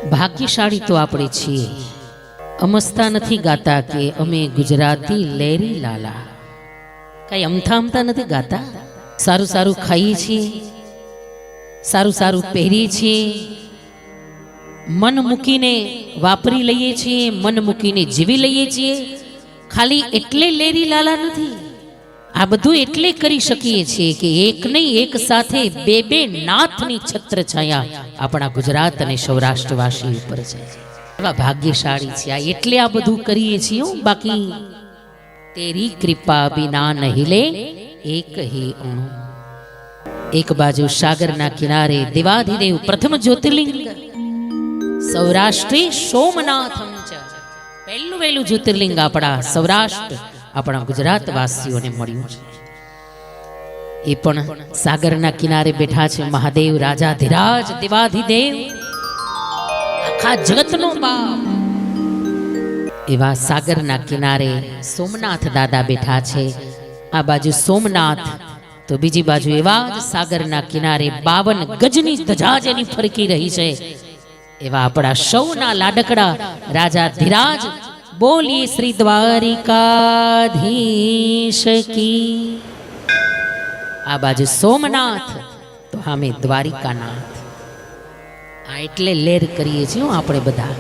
ભાગ્યશાળી તો આપણે છીએ, અમસ્તા નથી ગાતા કે અમે ગુજરાતી લેરી લાલા, કઈ અમથા અમથા નથી ગાતા. સારું સારું ખાઈએ છીએ, સારું સારું પહેરીએ છીએ, મન મૂકીને વાપરી લઈએ છીએ, મન મૂકીને જીવી લઈએ છીએ. ખાલી એટલે લેરી લાલા નથી, આ બધું એટલે કરી શકીએ છીએ કે એક નહીં એક સાથે બે બે નાથની છત્ર છાયા આપણા ગુજરાત અને સૌરાષ્ટ્રવાસી ઉપર છે. એવા ભાગ્યશાળી છે આ, એટલે આ બધું કરીએ છીએ. બાકી તેરી કૃપા બિના નહીં લે એક હી અણુ. એક બાજુ સાગરના કિનારે દેવાધિદેવ પ્રથમ જ્યોતિર્લિંગ સૌરાષ્ટ્રી સોમનાથમ છે. પહેલું વહેલું જ્યોતિર્લિંગ આપણા સૌરાષ્ટ્ર આપણા ગુજરાત વાસીઓને મળ્યું છે. એ પણ સાગરના કિનારે બેઠા છે મહાદેવ રાજાધિરાજ દેવાધિદેવ, આખા જગતનો બાપ. એવા સાગરના કિનારે સોમનાથ દાદા બેઠા છે. આ બાજુ સોમનાથ તો બીજી બાજુ એવા જ સાગરના કિનારે 52 ગજની ધજા જેની ફરકી રહી છે. એવા આપણા સૌના લાડકડા રાજાધિરાજ. બોલીએ શ્રી દ્વારિકાધીશ કી. આ બાજુ સોમનાથ તો અમે દ્વારિકાનાથ. આ એટલે લેર કરીએ છીએ આપણે બધા.